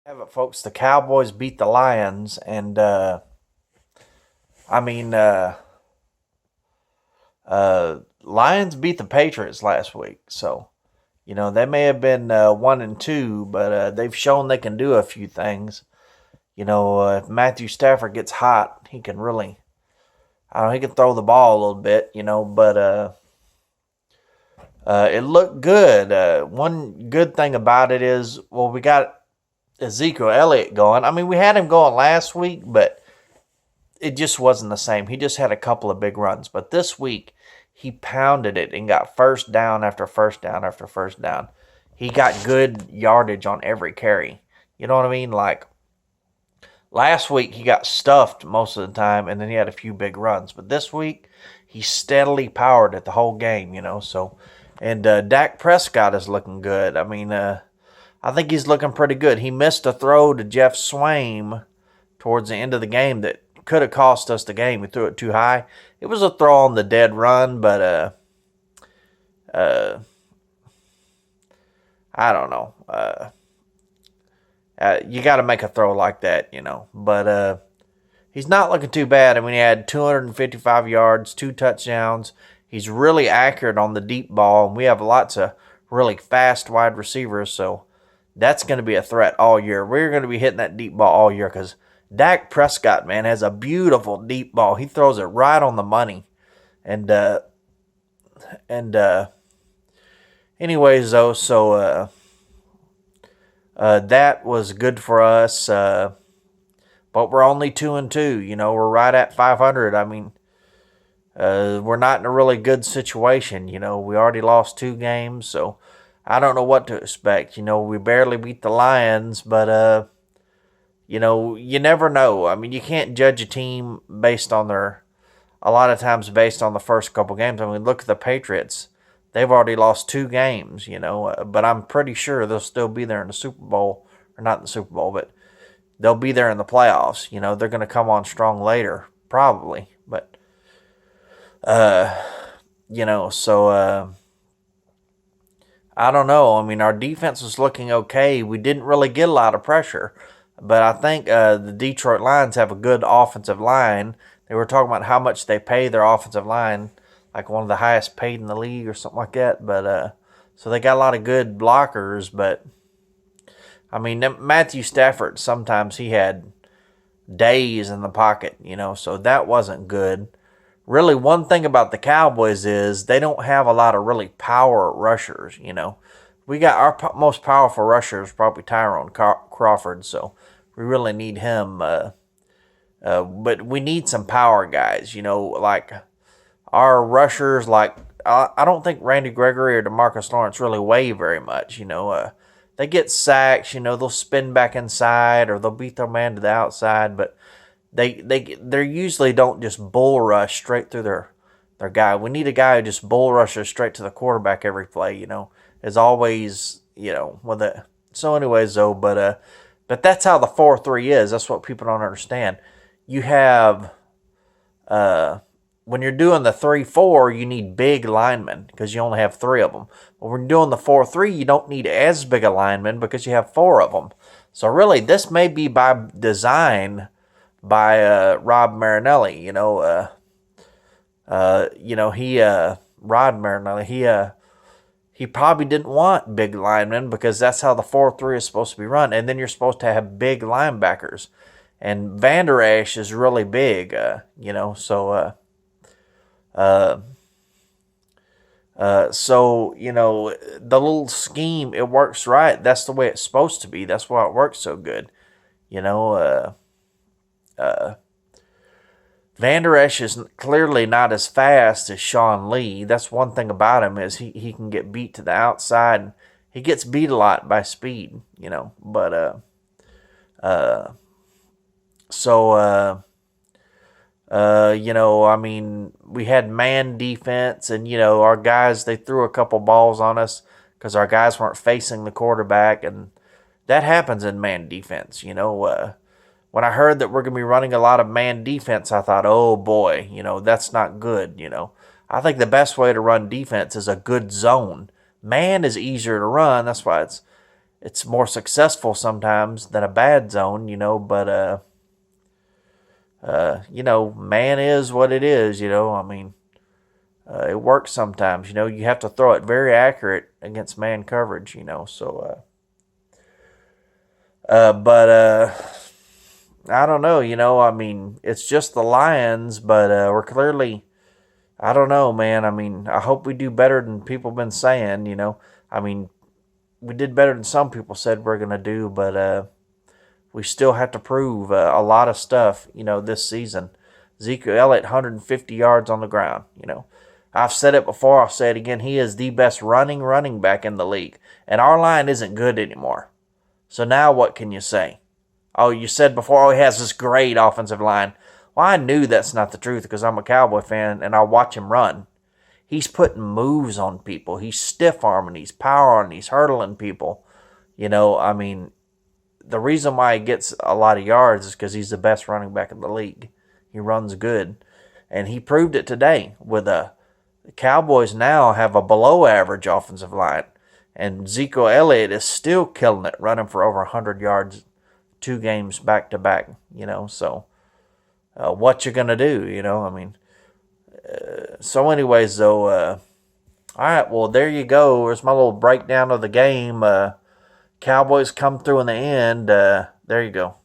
Have it, folks. The Cowboys beat the Lions, and I mean, Lions beat the Patriots last week. So they may have been 1-2, but they've shown they can do a few things. If Matthew Stafford gets hot, he can really, I don't know, he can throw the ball a little bit. But it looked good. One good thing about it is, well, we got Ezekiel Elliott going. I mean, we had him going last week, but it just wasn't the same. He just had a couple of big runs. But this week, he pounded it and got first down after first down after first down. He got good yardage on every carry. You know what I mean? Like last week, he got stuffed most of the time, and then he had a few big runs. But this week, he steadily powered it the whole game. So, and Dak Prescott is looking good. I mean, I think he's looking pretty good. He missed a throw to Jeff Swaim towards the end of the game that could have cost us the game. He threw it too high. It was a throw on the dead run, but I don't know. You got to make a throw like that. But he's not looking too bad. I mean, he had 255 yards, 2 touchdowns. He's really accurate on the deep ball, and we have lots of really fast wide receivers, so that's going to be a threat all year. We're going to be hitting that deep ball all year because Dak Prescott, man, has a beautiful deep ball. He throws it right on the money. And anyways, though, so that was good for us. But we're only 2-2. We're right at 500. I mean, we're not in a really good situation. We already lost 2 games, so I don't know what to expect. We barely beat the Lions, but you never know. I mean, you can't judge a team a lot of times based on the first couple games. I mean, look at the Patriots. They've already lost 2 games, but I'm pretty sure they'll still be there in the Super Bowl, or not in the Super Bowl, but they'll be there in the playoffs. They're going to come on strong later, probably. But, so I don't know. I mean, our defense was looking okay. We didn't really get a lot of pressure. But I think the Detroit Lions have a good offensive line. They were talking about how much they pay their offensive line, like one of the highest paid in the league or something like that. But so they got a lot of good blockers. But, I mean, Matthew Stafford, sometimes he had days in the pocket, so that wasn't good. Really, one thing about the Cowboys is they don't have a lot of really power rushers. We got our most powerful rusher is probably Tyrone Crawford, so we really need him. But we need some power guys. Like our rushers. Like I don't think Randy Gregory or DeMarcus Lawrence really weigh very much. They get sacks. They'll spin back inside or they'll beat their man to the outside, but they usually don't just bull rush straight through their guy. We need a guy who just bull rushes straight to the quarterback every play. Is always with it. So anyways, though, but that's how the 4-3 is. That's what people don't understand. You have when you're doing the 3-4, you need big linemen because you only have 3 of them. But when you're doing the 4-3, you don't need as big a lineman because you have 4 of them. So really, this may be by design by Rob Marinelli. Rod Marinelli. He probably didn't want big linemen because that's how the 4-3 is supposed to be run. And then you're supposed to have big linebackers. And Van Der Esch is really big, so the little scheme, it works right. That's the way it's supposed to be. That's why it works so good. Van Der Esch is clearly not as fast as Sean Lee. That's one thing about him is he can get beat to the outside. He gets beat a lot by speed, But I mean, we had man defense, and our guys, they threw a couple balls on us because our guys weren't facing the quarterback, and that happens in man defense. When I heard that we're going to be running a lot of man defense, I thought, oh boy, that's not good. I think the best way to run defense is a good zone. Man is easier to run. That's why it's more successful sometimes than a bad zone, but man is what it is, I mean, it works sometimes, you have to throw it very accurate against man coverage, so, but I don't know, I mean, it's just the Lions, but we're clearly, I don't know, man. I mean, I hope we do better than people have been saying, I mean, we did better than some people said we're going to do, but we still have to prove a lot of stuff, this season. Ezekiel Elliott, 150 yards on the ground, I've said it before, I'll say it again. He is the best running back in the league. And our line isn't good anymore. So now what can you say? Oh, you said before, oh, he has this great offensive line. Well, I knew that's not the truth because I'm a Cowboy fan and I watch him run. He's putting moves on people. He's stiff-arming. He's powering. He's hurdling people. I mean, the reason why he gets a lot of yards is because he's the best running back in the league. He runs good. And he proved it today with the Cowboys now have a below-average offensive line. And Ezekiel Elliott is still killing it, running for over 100 yards 2 games back-to-back, so what you going to do, I mean, so anyways, though, all right, well, there you go. There's my little breakdown of the game. Cowboys come through in the end. There you go.